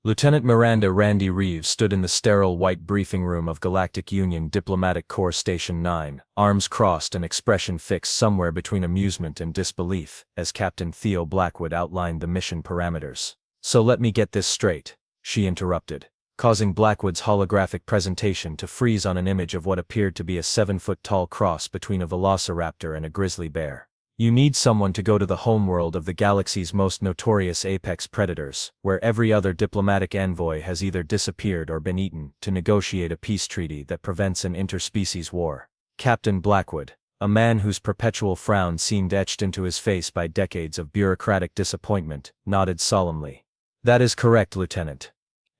Lieutenant Miranda Randy Reeves stood in the sterile white briefing room of Galactic Union Diplomatic Corps Station 9, arms crossed and expression fixed somewhere between amusement and disbelief, as Captain Theo Blackwood outlined the mission parameters. "So let me get this straight," she interrupted, causing Blackwood's holographic presentation to freeze on an image of what appeared to be a 7-foot-tall cross between a velociraptor and a grizzly bear. "You need someone to go to the homeworld of the galaxy's most notorious apex predators, where every other diplomatic envoy has either disappeared or been eaten, to negotiate a peace treaty that prevents an interspecies war." Captain Blackwood, a man whose perpetual frown seemed etched into his face by decades of bureaucratic disappointment, nodded solemnly. "That is correct, Lieutenant.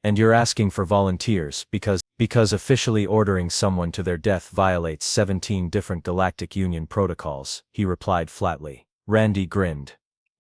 And you're asking for volunteers because officially ordering someone to their death violates 17 different Galactic Union protocols," he replied flatly. Randy grinned.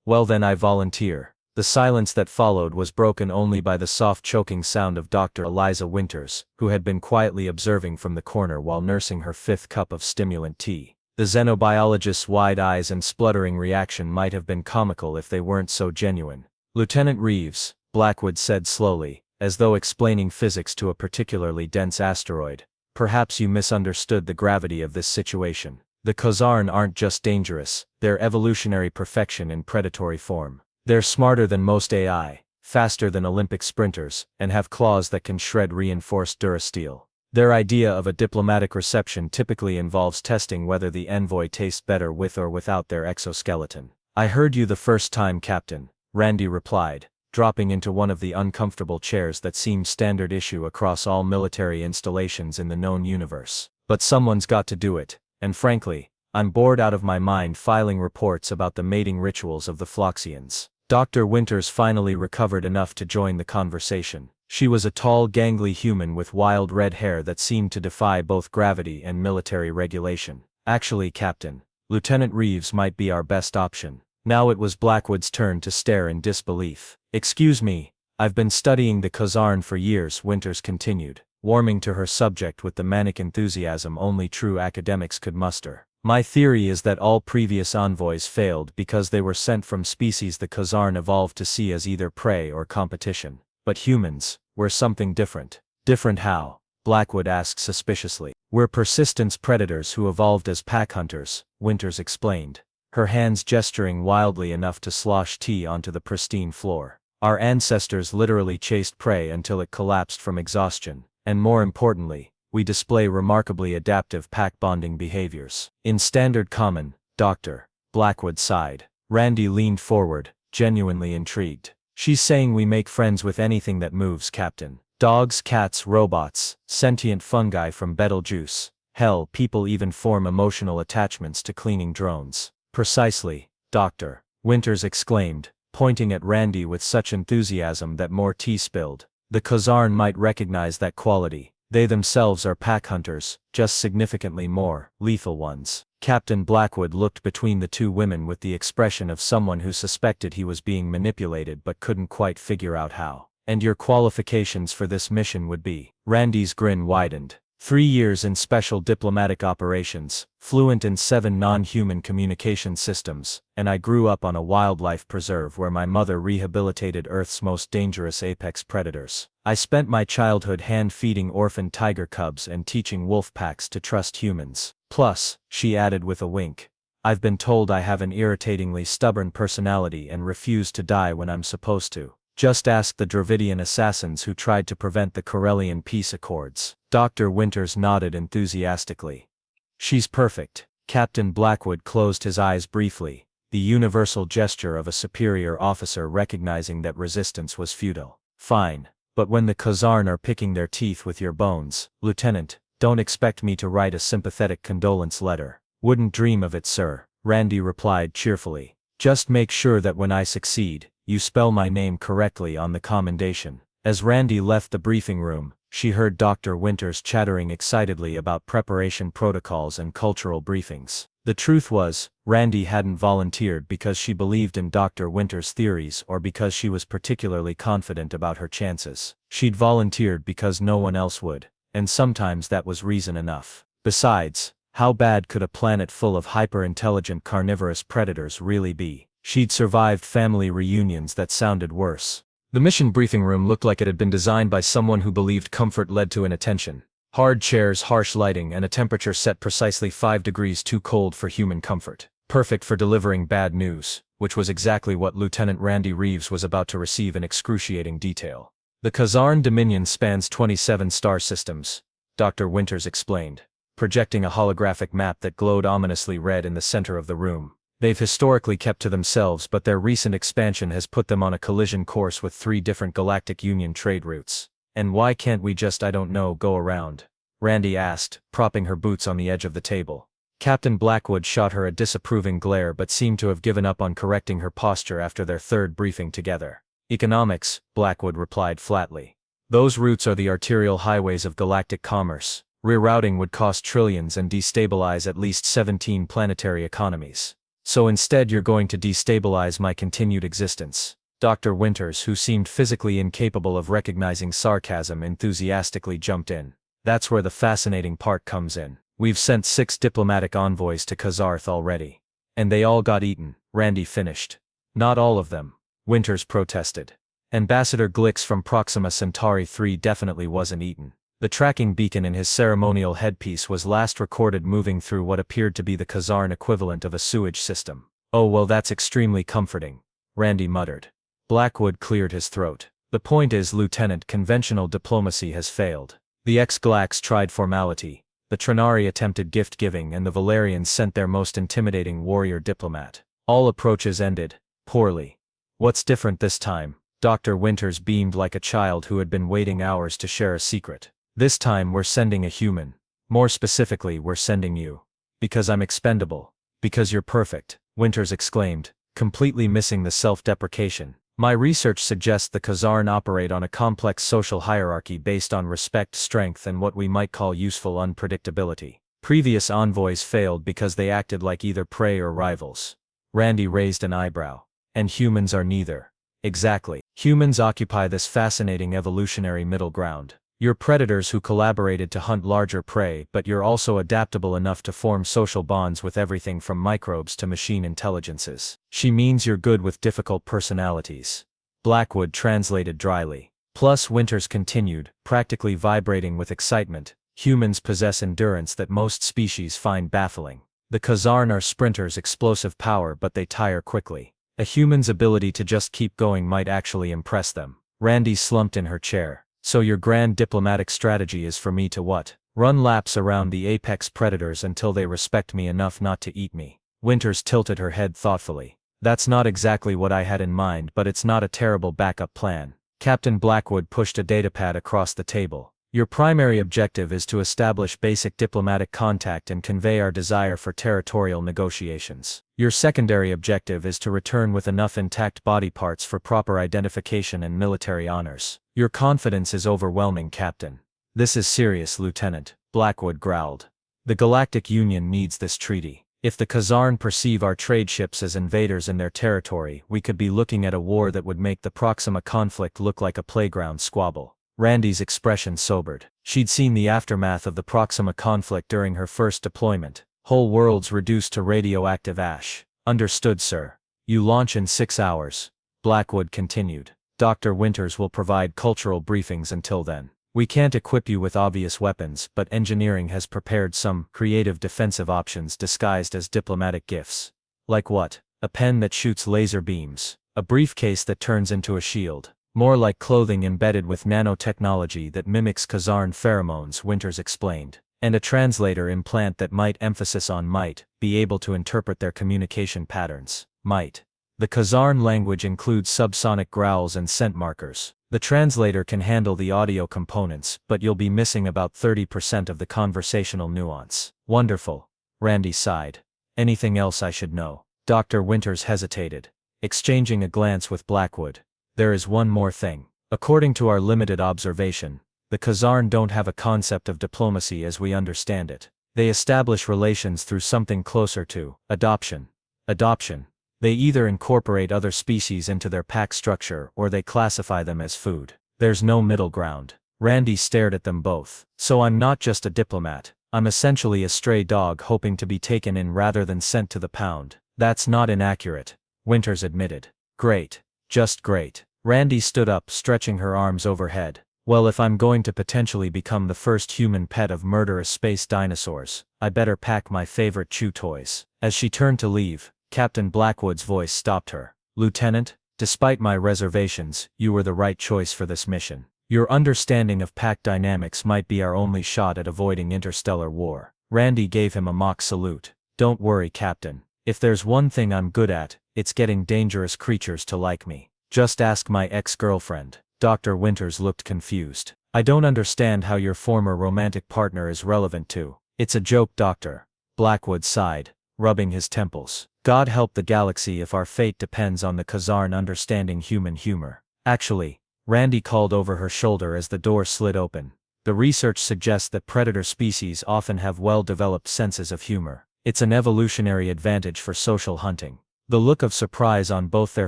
"Well then, I volunteer." The silence that followed was broken only by the soft choking sound of Dr. Eliza Winters, who had been quietly observing from the corner while nursing her 5th cup of stimulant tea. The xenobiologist's wide eyes and spluttering reaction might have been comical if they weren't so genuine. "Lieutenant Reeves," Blackwood said slowly, as though explaining physics to a particularly dense asteroid, "perhaps you misunderstood the gravity of this situation. The Khazarn aren't just dangerous, they're evolutionary perfection in predatory form. They're smarter than most AI, faster than Olympic sprinters, and have claws that can shred reinforced durasteel. Their idea of a diplomatic reception typically involves testing whether the envoy tastes better with or without their exoskeleton." "I heard you the first time, Captain," Randy replied, dropping into one of the uncomfortable chairs that seemed standard issue across all military installations in the known universe. "But someone's got to do it, and frankly, I'm bored out of my mind filing reports about the mating rituals of the Floxians." Dr. Winters finally recovered enough to join the conversation. She was a tall, gangly human with wild red hair that seemed to defy both gravity and military regulation. "Actually, Captain, Lieutenant Reeves might be our best option." Now it was Blackwood's turn to stare in disbelief. "Excuse me, I've been studying the Khazarn for years," Winters continued, warming to her subject with the manic enthusiasm only true academics could muster. "My theory is that all previous envoys failed because they were sent from species the Khazarn evolved to see as either prey or competition. But humans, we're something different." "Different how?" Blackwood asked suspiciously. "We're persistence predators who evolved as pack hunters," Winters explained, her hands gesturing wildly enough to slosh tea onto the pristine floor. "Our ancestors literally chased prey until it collapsed from exhaustion, and more importantly, we display remarkably adaptive pack bonding behaviors." "In standard common, Doctor," Blackwood sighed. Randy leaned forward, genuinely intrigued. "She's saying we make friends with anything that moves, Captain. Dogs, cats, robots, sentient fungi from Betelgeuse. Hell, people even form emotional attachments to cleaning drones." "Precisely, Doctor," Winters exclaimed, pointing at Randy with such enthusiasm that more tea spilled. "The Khazarn might recognize that quality. They themselves are pack hunters, just significantly more lethal ones." Captain Blackwood looked between the two women with the expression of someone who suspected he was being manipulated but couldn't quite figure out how. "And your qualifications for this mission would be?" Randy's grin widened. 3 years in special diplomatic operations, fluent in 7 non-human communication systems, and I grew up on a wildlife preserve where my mother rehabilitated Earth's most dangerous apex predators. I spent my childhood hand-feeding orphan tiger cubs and teaching wolf packs to trust humans. Plus, she added with a wink, I've been told I have an irritatingly stubborn personality and refuse to die when I'm supposed to. Just ask the Dravidian assassins who tried to prevent the Corellian peace accords." Dr. Winters nodded enthusiastically. "She's perfect." Captain Blackwood closed his eyes briefly, the universal gesture of a superior officer recognizing that resistance was futile. "Fine. But when the Khazarn are picking their teeth with your bones, Lieutenant, don't expect me to write a sympathetic condolence letter." "Wouldn't dream of it, sir," Randy replied cheerfully. "Just make sure that when I succeed, you spell my name correctly on the commendation." As Randy left the briefing room, she heard Dr. Winters chattering excitedly about preparation protocols and cultural briefings. The truth was, Randy hadn't volunteered because she believed in Dr. Winters' theories or because she was particularly confident about her chances. She'd volunteered because no one else would, and sometimes that was reason enough. Besides, how bad could a planet full of hyper-intelligent carnivorous predators really be? She'd survived family reunions that sounded worse. The mission briefing room looked like it had been designed by someone who believed comfort led to inattention. Hard chairs, harsh lighting, and a temperature set precisely 5 degrees too cold for human comfort. Perfect for delivering bad news, which was exactly what Lieutenant Randy Reeves was about to receive in excruciating detail. The Kazarn Dominion spans 27 star systems, Dr. Winters explained, projecting a holographic map that glowed ominously red in the center of the room. They've historically kept to themselves, but their recent expansion has put them on a collision course with 3 different Galactic Union trade routes. And why can't we just, go around? Randy asked, propping her boots on the edge of the table. Captain Blackwood shot her a disapproving glare but seemed to have given up on correcting her posture after their third briefing together. Economics, Blackwood replied flatly. Those routes are the arterial highways of galactic commerce. Rerouting would cost trillions and destabilize at least 17 planetary economies. So instead you're going to destabilize my continued existence. Dr. Winters, who seemed physically incapable of recognizing sarcasm, enthusiastically jumped in. That's where the fascinating part comes in. We've sent 6 diplomatic envoys to Kazarth already. And they all got eaten, Randy finished. Not all of them, Winters protested. Ambassador Glix from Proxima Centauri 3 definitely wasn't eaten. The tracking beacon in his ceremonial headpiece was last recorded moving through what appeared to be the Kazarn equivalent of a sewage system. Oh well, that's extremely comforting, Randy muttered. Blackwood cleared his throat. The point is, Lieutenant, conventional diplomacy has failed. The ex-Galax tried formality, the Trinari attempted gift-giving, and the Valerians sent their most intimidating warrior diplomat. All approaches ended poorly. What's different this time? Dr. Winters beamed like a child who had been waiting hours to share a secret. This time we're sending a human. More specifically, we're sending you. Because I'm expendable. Because you're perfect, Winters exclaimed, completely missing the self-deprecation. My research suggests the Kazarn operate on a complex social hierarchy based on respect, strength, and what we might call useful unpredictability. Previous envoys failed because they acted like either prey or rivals. Randy raised an eyebrow. And humans are neither. Exactly. Humans occupy this fascinating evolutionary middle ground. You're predators who collaborated to hunt larger prey, but you're also adaptable enough to form social bonds with everything from microbes to machine intelligences. She means you're good with difficult personalities. Blackwood translated dryly. Plus, Winters continued, practically vibrating with excitement, humans possess endurance that most species find baffling. The Kazarn are sprinters, explosive power, but they tire quickly. A human's ability to just keep going might actually impress them. Randy slumped in her chair. So your grand diplomatic strategy is for me to what? Run laps around the apex predators until they respect me enough not to eat me. Winters tilted her head thoughtfully. That's not exactly what I had in mind, but it's not a terrible backup plan. Captain Blackwood pushed a datapad across the table. Your primary objective is to establish basic diplomatic contact and convey our desire for territorial negotiations. Your secondary objective is to return with enough intact body parts for proper identification and military honors. Your confidence is overwhelming, Captain. This is serious, Lieutenant, Blackwood growled. The Galactic Union needs this treaty. If the Kazarn perceive our trade ships as invaders in their territory, we could be looking at a war that would make the Proxima conflict look like a playground squabble. Randy's expression sobered. She'd seen the aftermath of the Proxima conflict during her first deployment. Whole worlds reduced to radioactive ash. Understood, sir. You launch in 6 hours. Blackwood continued. Dr. Winters will provide cultural briefings until then. We can't equip you with obvious weapons, but engineering has prepared some creative defensive options disguised as diplomatic gifts. Like what? A pen that shoots laser beams. A briefcase that turns into a shield. More like clothing embedded with nanotechnology that mimics Kazarn pheromones, Winters explained. And a translator implant that might, emphasis on might, be able to interpret their communication patterns. Might. The Kazarn language includes subsonic growls and scent markers. The translator can handle the audio components, but you'll be missing about 30% of the conversational nuance. Wonderful. Randy sighed. Anything else I should know? Dr. Winters hesitated, exchanging a glance with Blackwood. There is one more thing. According to our limited observation, the Kazarn don't have a concept of diplomacy as we understand it. They establish relations through something closer to adoption. Adoption. They either incorporate other species into their pack structure or they classify them as food. There's no middle ground. Randy stared at them both. So I'm not just a diplomat. I'm essentially a stray dog hoping to be taken in rather than sent to the pound. That's not inaccurate, Winters admitted. Great. Just great. Randy stood up, stretching her arms overhead. Well, if I'm going to potentially become the first human pet of murderous space dinosaurs, I better pack my favorite chew toys. As she turned to leave, Captain Blackwood's voice stopped her. Lieutenant, despite my reservations, you were the right choice for this mission. Your understanding of pack dynamics might be our only shot at avoiding interstellar war. Randy gave him a mock salute. Don't worry, Captain. If there's one thing I'm good at, it's getting dangerous creatures to like me. Just ask my ex-girlfriend. Dr. Winters looked confused. I don't understand how your former romantic partner is relevant to. It's a joke, Doctor. Blackwood sighed, rubbing his temples. God help the galaxy if our fate depends on the Khazarn understanding human humor. Actually, Randy called over her shoulder as the door slid open. The research suggests that predator species often have well-developed senses of humor. It's an evolutionary advantage for social hunting. The look of surprise on both their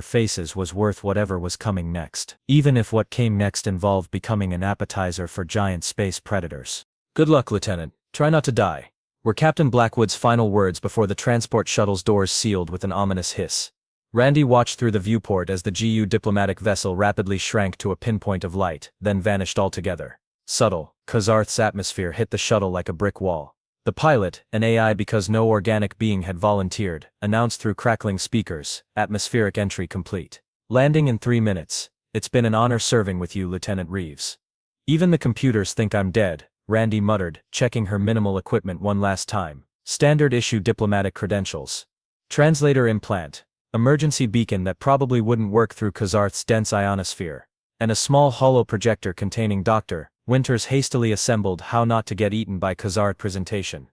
faces was worth whatever was coming next, even if what came next involved becoming an appetizer for giant space predators. Good luck, Lieutenant. Try not to die, were Captain Blackwood's final words before the transport shuttle's doors sealed with an ominous hiss. Randy watched through the viewport as the GU diplomatic vessel rapidly shrank to a pinpoint of light, then vanished altogether. Subtle, Khazarth's atmosphere hit the shuttle like a brick wall. The pilot, an AI because no organic being had volunteered, announced through crackling speakers, atmospheric entry complete. Landing in 3 minutes. It's been an honor serving with you, Lieutenant Reeves. Even the computers think I'm dead, Randy muttered, checking her minimal equipment one last time. Standard issue diplomatic credentials. Translator implant. Emergency beacon that probably wouldn't work through Khazarth's dense ionosphere. And a small hollow projector containing Dr. Winters' hastily assembled how not to get eaten by Khazard presentation.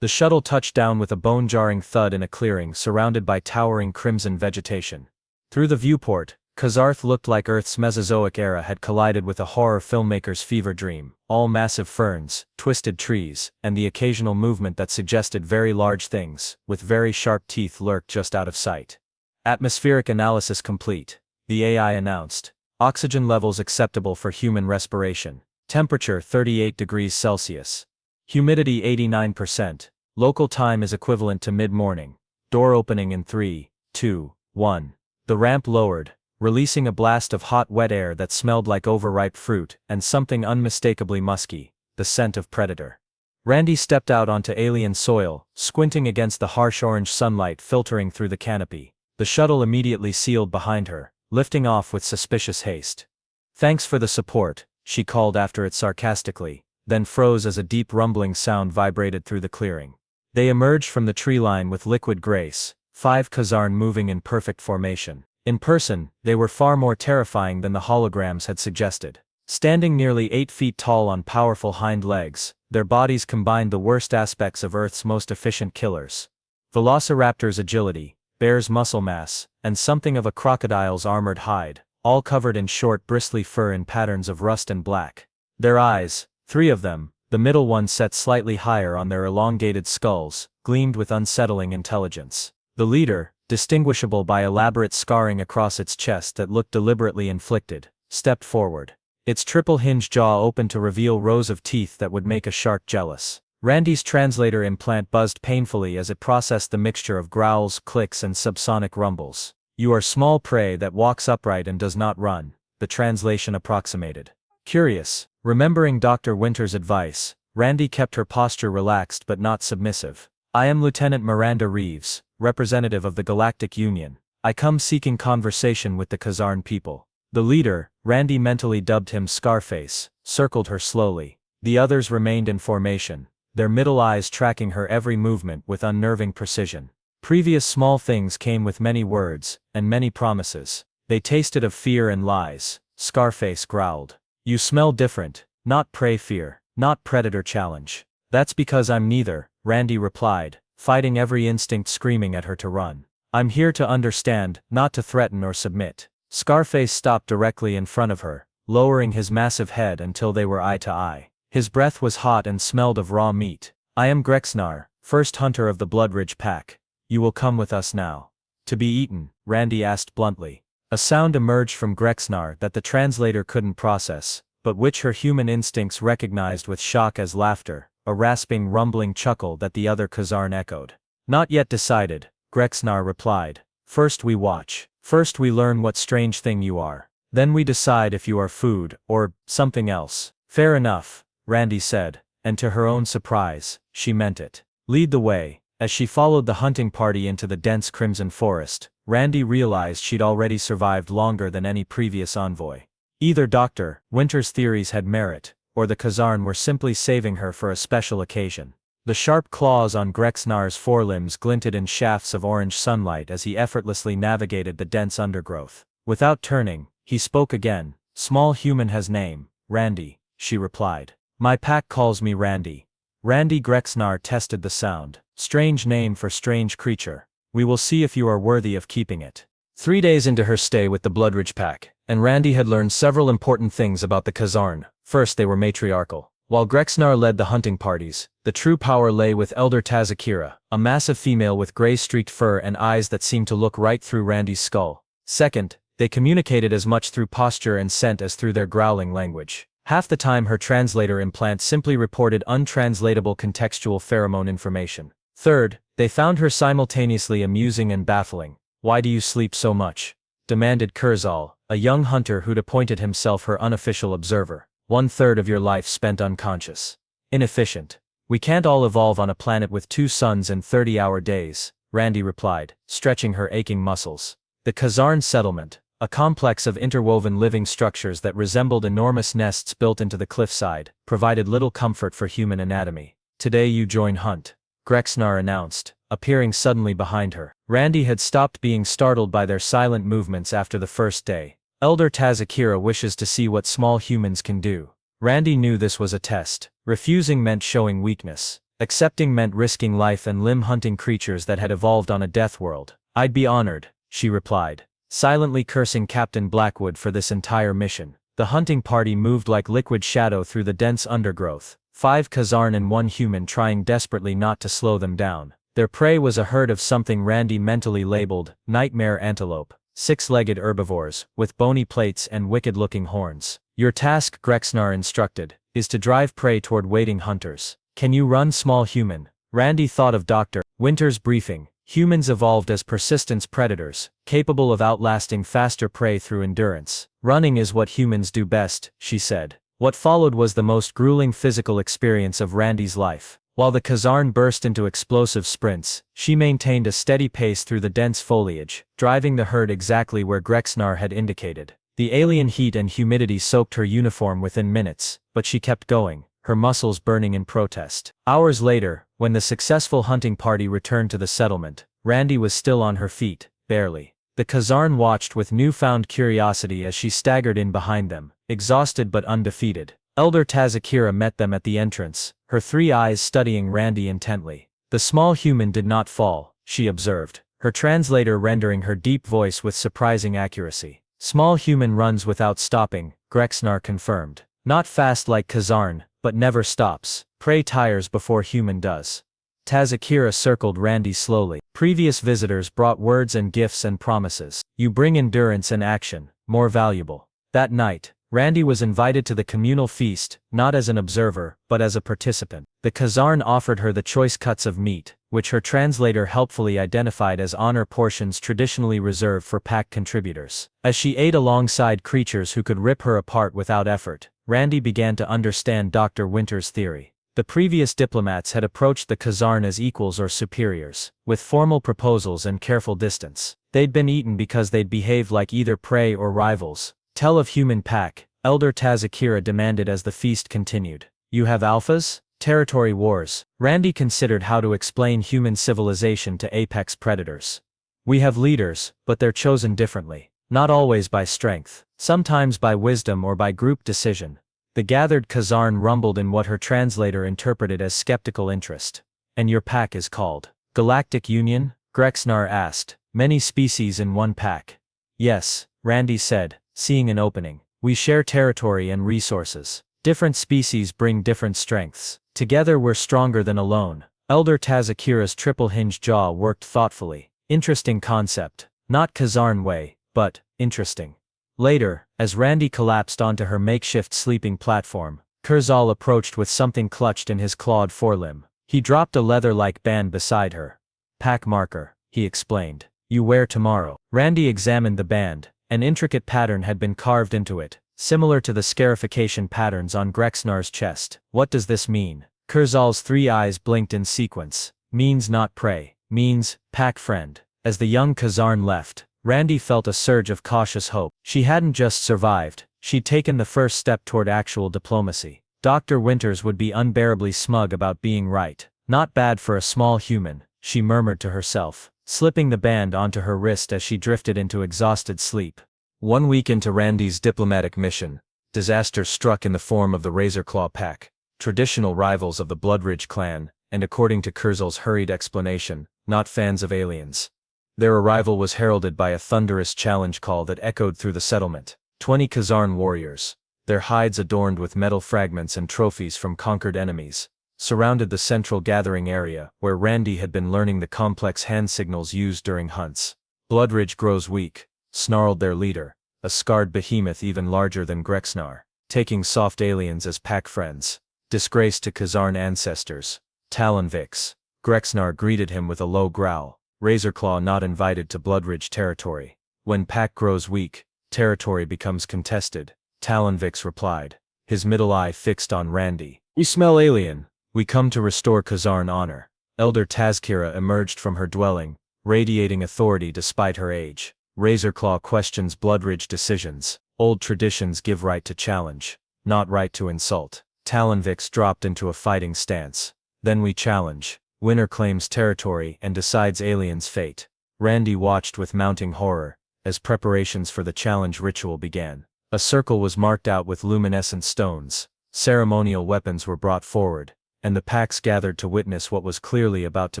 The shuttle touched down with a bone-jarring thud in a clearing surrounded by towering crimson vegetation. Through the viewport, Khazarth looked like Earth's Mesozoic era had collided with a horror filmmaker's fever dream. All massive ferns, twisted trees, and the occasional movement that suggested very large things, with very sharp teeth lurked just out of sight. Atmospheric analysis complete, the AI announced. Oxygen levels acceptable for human respiration. Temperature 38 degrees Celsius. Humidity 89%. Local time is equivalent to mid-morning. Door opening in 3, 2, 1. The ramp lowered, releasing a blast of hot wet air that smelled like overripe fruit and something unmistakably musky, the scent of predator. Randy stepped out onto alien soil, squinting against the harsh orange sunlight filtering through the canopy. The shuttle immediately sealed behind her, lifting off with suspicious haste. Thanks for the support, she called after it sarcastically, then froze as a deep rumbling sound vibrated through the clearing. They emerged from the tree line with liquid grace, 5 Khazarn moving in perfect formation. In person, they were far more terrifying than the holograms had suggested. Standing nearly 8 feet tall on powerful hind legs, their bodies combined the worst aspects of Earth's most efficient killers. Velociraptor's agility, bear's muscle mass, and something of a crocodile's armored hide, all covered in short bristly fur in patterns of rust and black. Their eyes, 3 of them, the middle one set slightly higher on their elongated skulls, gleamed with unsettling intelligence. The leader, distinguishable by elaborate scarring across its chest that looked deliberately inflicted, stepped forward. Its triple-hinged jaw opened to reveal rows of teeth that would make a shark jealous. Randy's translator implant buzzed painfully as it processed the mixture of growls, clicks and subsonic rumbles. You are small prey that walks upright and does not run, the translation approximated. Curious, remembering Dr. Winters' advice, Randy kept her posture relaxed but not submissive. I am Lieutenant Miranda Reeves, representative of the Galactic Union. I come seeking conversation with the Khazarn people. The leader, Randy mentally dubbed him Scarface, circled her slowly. The others remained in formation, their middle eyes tracking her every movement with unnerving precision. Previous small things came with many words, and many promises. They tasted of fear and lies. Scarface growled. You smell different, not prey fear, not predator challenge. That's because I'm neither, Randy replied, fighting every instinct screaming at her to run. I'm here to understand, not to threaten or submit. Scarface stopped directly in front of her, lowering his massive head until they were eye to eye. His breath was hot and smelled of raw meat. I am Grexnar, first hunter of the Bloodridge pack. You will come with us now. To be eaten, Randy asked bluntly. A sound emerged from Grexnar that the translator couldn't process, but which her human instincts recognized with shock as laughter, a rasping, rumbling chuckle that the other Khazarn echoed. Not yet decided, Grexnar replied. First we watch. First we learn what strange thing you are. Then we decide if you are food, or something else. Fair enough, Randy said, and to her own surprise, she meant it. Lead the way. As she followed the hunting party into the dense crimson forest, Randy realized she'd already survived longer than any previous envoy. Either Dr. Winter's theories had merit, or the Khazarn were simply saving her for a special occasion. The sharp claws on Grexnar's forelimbs glinted in shafts of orange sunlight as he effortlessly navigated the dense undergrowth. Without turning, he spoke again. Small human has name, Randy, she replied. My pack calls me Randy. Randy Grexnar tested the sound. Strange name for strange creature. We will see if you are worthy of keeping it. 3 days into her stay with the Bloodridge pack, and Randy had learned several important things about the Khazarn. First, they were matriarchal. While Grexnar led the hunting parties, the true power lay with Elder Tazakira, a massive female with gray-streaked fur and eyes that seemed to look right through Randy's skull. Second, they communicated as much through posture and scent as through their growling language. Half the time her translator implant simply reported untranslatable contextual pheromone information. Third, they found her simultaneously amusing and baffling. Why do you sleep so much? Demanded Kurzal, a young hunter who'd appointed himself her unofficial observer. 1/3 of your life spent unconscious. Inefficient. We can't all evolve on a planet with 2 suns and 30-hour days, Randy replied, stretching her aching muscles. The Khazarn settlement, a complex of interwoven living structures that resembled enormous nests built into the cliffside, provided little comfort for human anatomy. Today you join Hunt, Grexnar announced, appearing suddenly behind her. Randy had stopped being startled by their silent movements after the first day. Elder Tazakira wishes to see what small humans can do. Randy knew this was a test. Refusing meant showing weakness. Accepting meant risking life and limb hunting creatures that had evolved on a death world. I'd be honored, she replied, silently cursing Captain Blackwood for this entire mission. The hunting party moved like liquid shadow through the dense undergrowth, 5 Khazarn and 1 human trying desperately not to slow them down. Their prey was a herd of something Randy mentally labeled nightmare antelope, 6-legged herbivores, with bony plates and wicked-looking horns. Your task, Grexnar instructed, is to drive prey toward waiting hunters. Can you run, small human? Randy thought of Dr. Winter's briefing. Humans evolved as persistence predators, capable of outlasting faster prey through endurance. Running is what humans do best, she said. What followed was the most grueling physical experience of Randy's life. While the Khazarn burst into explosive sprints, she maintained a steady pace through the dense foliage, driving the herd exactly where Grexnar had indicated. The alien heat and humidity soaked her uniform within minutes, but she kept going, her muscles burning in protest. Hours later, when the successful hunting party returned to the settlement, Randy was still on her feet, barely. The Khazarn watched with newfound curiosity as she staggered in behind them, exhausted but undefeated. Elder Tazakira met them at the entrance, her 3 eyes studying Randy intently. The small human did not fall, she observed, her translator rendering her deep voice with surprising accuracy. Small human runs without stopping, Grexnar confirmed. Not fast like Khazarn, but never stops. Prey tires before human does. Tazakira circled Randy slowly. Previous visitors brought words and gifts and promises. You bring endurance and action, more valuable. That night, Randy was invited to the communal feast, not as an observer, but as a participant. The Khazarn offered her the choice cuts of meat, which her translator helpfully identified as honor portions traditionally reserved for pack contributors. As she ate alongside creatures who could rip her apart without effort, Randy began to understand Dr. Winter's theory. The previous diplomats had approached the Khazarn as equals or superiors, with formal proposals and careful distance. They'd been eaten because they'd behaved like either prey or rivals. Tell of human pack, Elder Tazakira demanded as the feast continued. You have alphas? Territory wars. Randy considered how to explain human civilization to apex predators. We have leaders, but they're chosen differently. Not always by strength, sometimes by wisdom or by group decision. The gathered Khazarn rumbled in what her translator interpreted as skeptical interest. And your pack is called Galactic Union? Grexnar asked. Many species in one pack. Yes, Randy said, seeing an opening. We share territory and resources. Different species bring different strengths. Together we're stronger than alone. Elder Tazakira's triple-hinged jaw worked thoughtfully. Interesting concept. Not Khazarn way, but interesting. Later, as Randy collapsed onto her makeshift sleeping platform, Kurzal approached with something clutched in his clawed forelimb. He dropped a leather-like band beside her. Pack marker, he explained. You wear tomorrow. Randy examined the band, An intricate pattern had been carved into it, similar to the scarification patterns on Grexnar's chest. What does this mean? Kurzal's 3 eyes blinked in sequence. Means not prey. Means, pack friend. As the young Kazarn left, Randy felt a surge of cautious hope. She hadn't just survived, she'd taken the first step toward actual diplomacy. Dr. Winters would be unbearably smug about being right. Not bad for a small human, she murmured to herself, slipping the band onto her wrist as she drifted into exhausted sleep. 1 week into Randy's diplomatic mission, disaster struck in the form of the Razorclaw Pack, traditional rivals of the Bloodridge clan, and according to Kurzal's hurried explanation, not fans of aliens. Their arrival was heralded by a thunderous challenge call that echoed through the settlement. 20 Kazarn warriors, their hides adorned with metal fragments and trophies from conquered enemies, surrounded the central gathering area where Randy had been learning the complex hand signals used during hunts. Bloodridge grows weak, snarled their leader, a scarred behemoth even larger than Grexnar, taking soft aliens as pack friends. Disgrace to Kazarn ancestors. Talonvix. Grexnar greeted him with a low growl. Razorclaw not invited to Bloodridge territory. When pack grows weak, territory becomes contested, Talonvix replied, his middle eye fixed on Randy. We smell alien. We come to restore Kazarn honor. Elder Tazkira emerged from her dwelling, radiating authority despite her age. Razorclaw questions Bloodridge decisions. Old traditions give right to challenge, not right to insult. Talonvix dropped into a fighting stance. Then we challenge. Winner claims territory and decides alien's fate. Randy watched with mounting horror as preparations for the challenge ritual began. A circle was marked out with luminescent stones. Ceremonial weapons were brought forward, and the packs gathered to witness what was clearly about to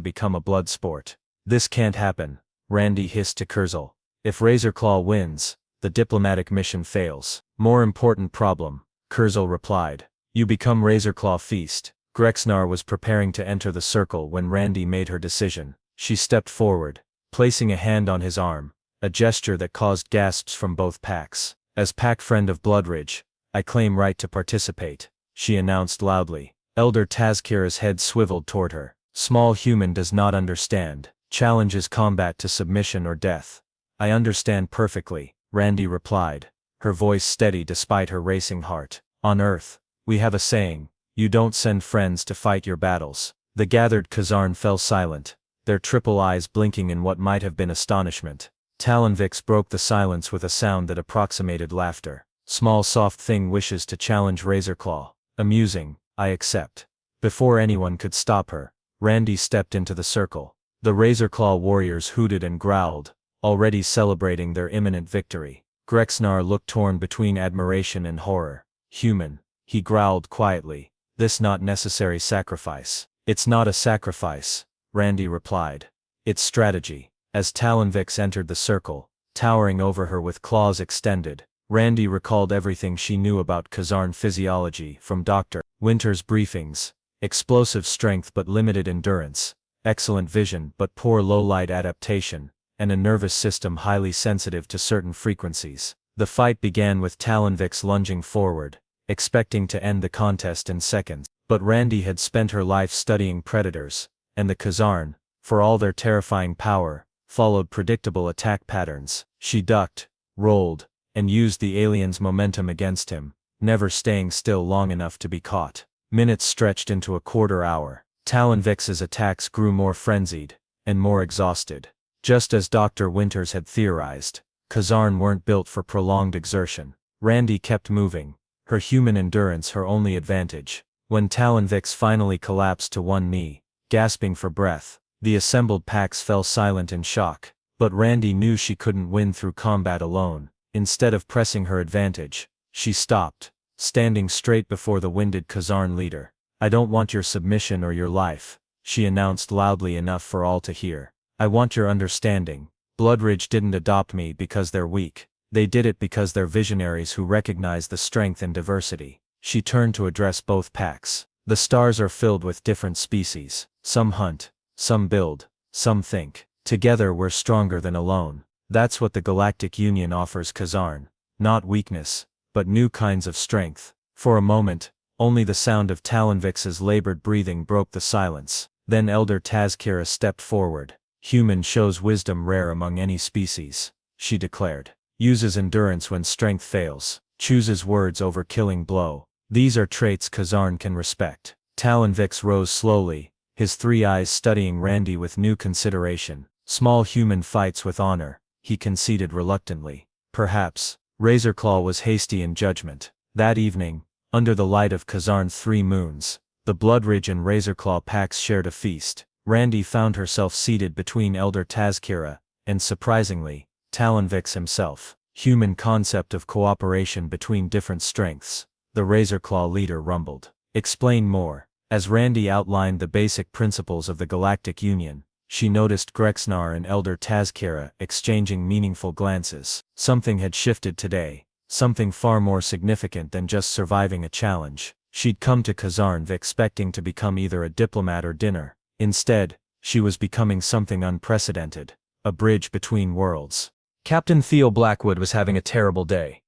become a blood sport. This can't happen, Randy hissed to Kurzal. If Razorclaw wins, the diplomatic mission fails. More important problem, Kurzal replied. You become Razorclaw feast. Grexnar was preparing to enter the circle when Randy made her decision. She stepped forward, placing a hand on his arm, a gesture that caused gasps from both packs. As pack friend of Bloodridge, I claim right to participate, she announced loudly. Elder Tazkira's head swiveled toward her. Small human does not understand. Challenges combat to submission or death. I understand perfectly, Randy replied, her voice steady despite her racing heart. On Earth, we have a saying, you don't send friends to fight your battles. The gathered Kazarn fell silent, their triple eyes blinking in what might have been astonishment. Talonvix broke the silence with a sound that approximated laughter. Small soft thing wishes to challenge Razorclaw. Amusing, I accept. Before anyone could stop her, Randy stepped into the circle. The Razorclaw warriors hooted and growled, already celebrating their imminent victory. Grexnar looked torn between admiration and horror. Human, he growled quietly. This not necessary sacrifice. It's not a sacrifice, Randy replied. It's strategy. As Talonvix entered the circle, towering over her with claws extended, Randy recalled everything she knew about Kazarn physiology from Dr. Winters' briefings. Explosive strength but limited endurance, excellent vision but poor low-light adaptation, and a nervous system highly sensitive to certain frequencies. The fight began with Talonvix lunging forward, expecting to end the contest in seconds. But Randy had spent her life studying predators, and the Kazarn, for all their terrifying power, followed predictable attack patterns. She ducked, rolled, and used the alien's momentum against him, never staying still long enough to be caught. Minutes stretched into a quarter hour. Talonvix's attacks grew more frenzied, and more exhausted. Just as Dr. Winters had theorized, Kazarn weren't built for prolonged exertion. Randy kept moving, her human endurance her only advantage. When Talonvix finally collapsed to one knee, gasping for breath, the assembled packs fell silent in shock. But Randy knew she couldn't win through combat alone. Instead of pressing her advantage, she stopped, standing straight before the winded Kazarn leader. I don't want your submission or your life, she announced loudly enough for all to hear. I want your understanding. Bloodridge didn't adopt me because they're weak. They did it because they're visionaries who recognize the strength in diversity. She turned to address both packs. The stars are filled with different species. Some hunt, some build, some think. Together we're stronger than alone. That's what the Galactic Union offers Kazarn. Not weakness, but new kinds of strength. For a moment, only the sound of Talonvix's labored breathing broke the silence. Then Elder Tazkira stepped forward. Human shows wisdom rare among any species, she declared. uses endurance when strength fails, chooses words over killing blow. These are traits Kazarn can respect. Talonvix rose slowly, his 3 eyes studying Randy with new consideration. Small human fights with honor, he conceded reluctantly. Perhaps, Razorclaw was hasty in judgment. That evening, under the light of Kazarn's 3 moons, the Bloodridge and Razorclaw packs shared a feast. Randy found herself seated between Elder Tazkira, and surprisingly, Talonvix himself. Human concept of cooperation between different strengths, the Razorclaw leader rumbled. Explain more. As Randy outlined the basic principles of the Galactic Union, she noticed Grexnar and Elder Tazkira exchanging meaningful glances. Something had shifted today, something far more significant than just surviving a challenge. She'd come to Kazarn expecting to become either a diplomat or dinner. Instead, she was becoming something unprecedented, a bridge between worlds. Captain Theo Blackwood was having a terrible day.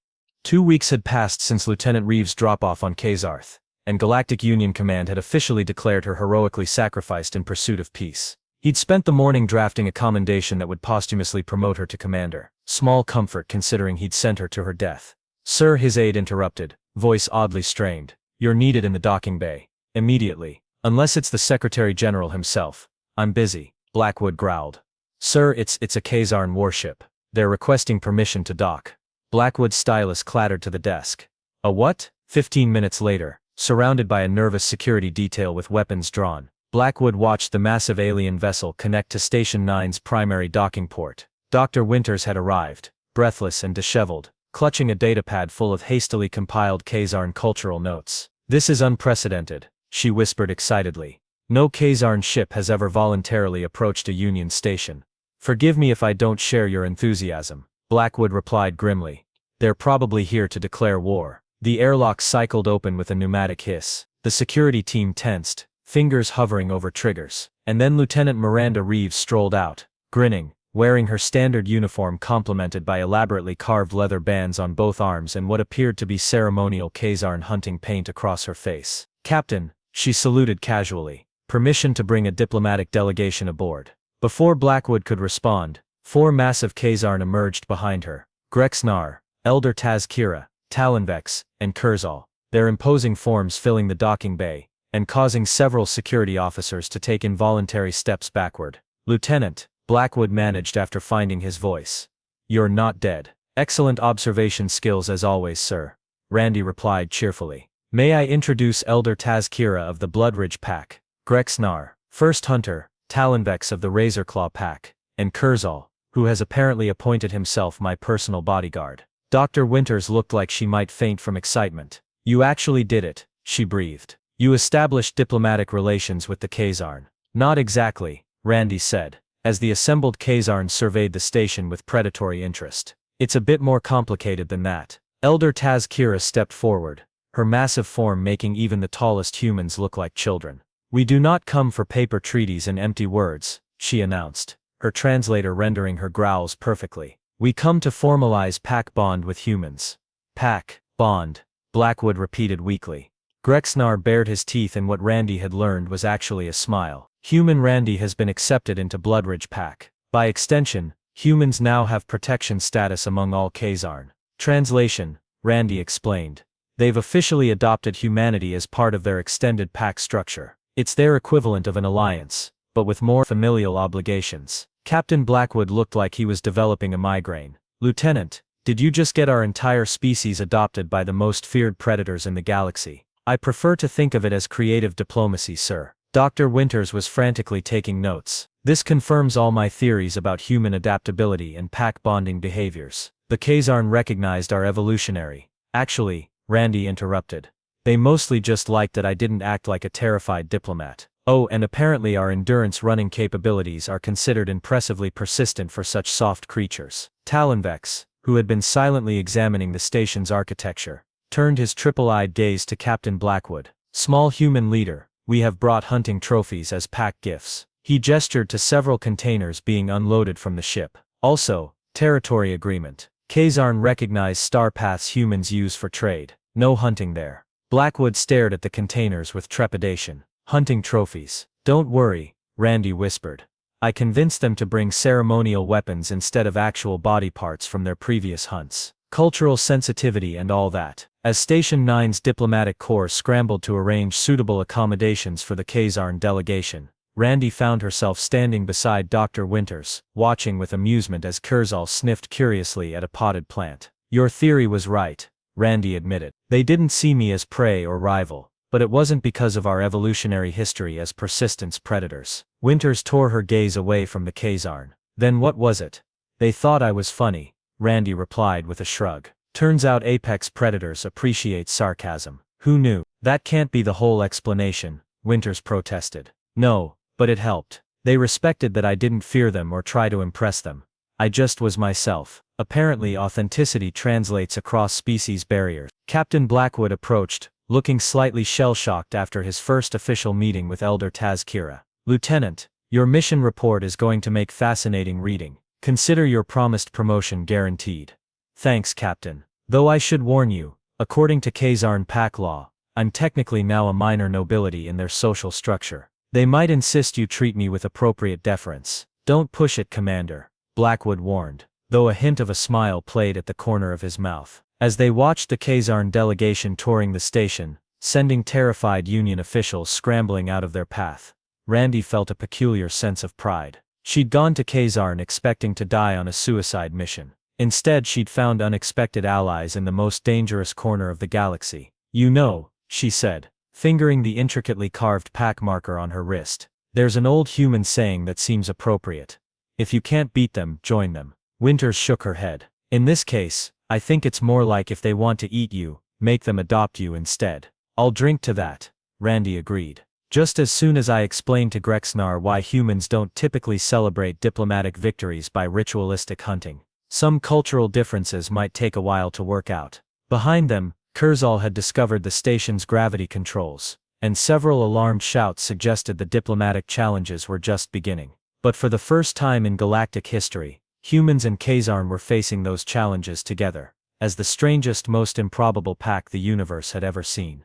2 weeks had passed since Lieutenant Reeves' drop-off on Kazarth, and Galactic Union Command had officially declared her heroically sacrificed in pursuit of peace. He'd spent the morning drafting a commendation that would posthumously promote her to commander. Small comfort considering he'd sent her to her death. Sir, his aide interrupted, voice oddly strained. You're needed in the docking bay. Immediately. Unless it's the Secretary General himself. I'm busy, Blackwood growled. Sir, it's a Kazarn warship. They're requesting permission to dock. Blackwood's stylus clattered to the desk. A what? 15 minutes later, surrounded by a nervous security detail with weapons drawn, Blackwood watched the massive alien vessel connect to Station 9's primary docking port. Dr. Winters had arrived, breathless and disheveled, clutching a datapad full of hastily compiled Kazarn cultural notes. This is unprecedented, she whispered excitedly. No Kazarn ship has ever voluntarily approached a Union station. Forgive me if I don't share your enthusiasm, Blackwood replied grimly. They're probably here to declare war. The airlock cycled open with a pneumatic hiss. The security team tensed, fingers hovering over triggers. And then Lieutenant Miranda Reeves strolled out, grinning, wearing her standard uniform complemented by elaborately carved leather bands on both arms and what appeared to be ceremonial Kazarn hunting paint across her face. Captain, she saluted casually. Permission to bring a diplomatic delegation aboard. Before Blackwood could respond, 4 massive Kazarn emerged behind her. Grexnar, Elder Tazkira, Talonvex, and Kurzal, their imposing forms filling the docking bay, and causing several security officers to take involuntary steps backward. Lieutenant, Blackwood managed after finding his voice. You're not dead. Excellent observation skills as always, sir. Randy replied cheerfully. May I introduce Elder Tazkira of the Bloodridge Pack, Grexnar, First Hunter, Talonvex of the Razorclaw Pack, and Kurzal, who has apparently appointed himself my personal bodyguard. Dr. Winters looked like she might faint from excitement. You actually did it, she breathed. You established diplomatic relations with the Kazarn. Not exactly, Randy said, as the assembled Kazarn surveyed the station with predatory interest. It's a bit more complicated than that. Elder Tazkira stepped forward, her massive form making even the tallest humans look like children. We do not come for paper treaties and empty words, she announced, her translator rendering her growls perfectly. We come to formalize pack bond with humans. Pack, bond, Blackwood repeated weakly. Grexnar bared his teeth and what Randy had learned was actually a smile. Human Randy has been accepted into Bloodridge Pack. By extension, humans now have protection status among all Kazarn. Translation, Randy explained. They've officially adopted humanity as part of their extended pack structure. It's their equivalent of an alliance, but with more familial obligations. Captain Blackwood looked like he was developing a migraine. Lieutenant, did you just get our entire species adopted by the most feared predators in the galaxy? I prefer to think of it as creative diplomacy, sir. Dr. Winters was frantically taking notes. This confirms all my theories about human adaptability and pack bonding behaviors. The Kazarn recognized our evolutionary. Actually, Randy interrupted. They mostly just liked that I didn't act like a terrified diplomat. Oh, and apparently our endurance running capabilities are considered impressively persistent for such soft creatures. Talonvex, who had been silently examining the station's architecture, turned his triple-eyed gaze to Captain Blackwood. Small human leader, we have brought hunting trophies as pack gifts. He gestured to several containers being unloaded from the ship. Also, territory agreement. Kazarn recognized star paths humans use for trade. No hunting there. Blackwood stared at the containers with trepidation. Hunting trophies. Don't worry, Randy whispered. I convinced them to bring ceremonial weapons instead of actual body parts from their previous hunts. Cultural sensitivity and all that. As Station 9's diplomatic corps scrambled to arrange suitable accommodations for the Kazarn delegation, Randy found herself standing beside Dr. Winters, watching with amusement as Kurzal sniffed curiously at a potted plant. Your theory was right, Randy admitted. They didn't see me as prey or rival, but it wasn't because of our evolutionary history as persistence predators. Winters tore her gaze away from the Kazarn. Then what was it? They thought I was funny, Randy replied with a shrug. Turns out apex predators appreciate sarcasm. Who knew? That can't be the whole explanation, Winters protested. No, but it helped. They respected that I didn't fear them or try to impress them. I just was myself. Apparently authenticity translates across species barriers. Captain Blackwood approached, looking slightly shell-shocked after his first official meeting with Elder Tazkira. Lieutenant, your mission report is going to make fascinating reading. Consider your promised promotion guaranteed. Thanks, Captain. Though I should warn you, according to Kazarn Pack law, I'm technically now a minor nobility in their social structure. They might insist you treat me with appropriate deference. Don't push it, Commander, Blackwood warned, though a hint of a smile played at the corner of his mouth. As they watched the Kazarn delegation touring the station, sending terrified Union officials scrambling out of their path, Randy felt a peculiar sense of pride. She'd gone to Kazarn expecting to die on a suicide mission. Instead, she'd found unexpected allies in the most dangerous corner of the galaxy. You know, she said, fingering the intricately carved pack marker on her wrist. There's an old human saying that seems appropriate. If you can't beat them, join them. Winters shook her head. In this case, I think it's more like if they want to eat you, make them adopt you instead. I'll drink to that, Randy agreed. Just as soon as I explained to Grexnar why humans don't typically celebrate diplomatic victories by ritualistic hunting. Some cultural differences might take a while to work out. Behind them, Kurzal had discovered the station's gravity controls, and several alarmed shouts suggested the diplomatic challenges were just beginning. But for the first time in galactic history, humans and Kazarn were facing those challenges together, as the strangest, most improbable pack the universe had ever seen.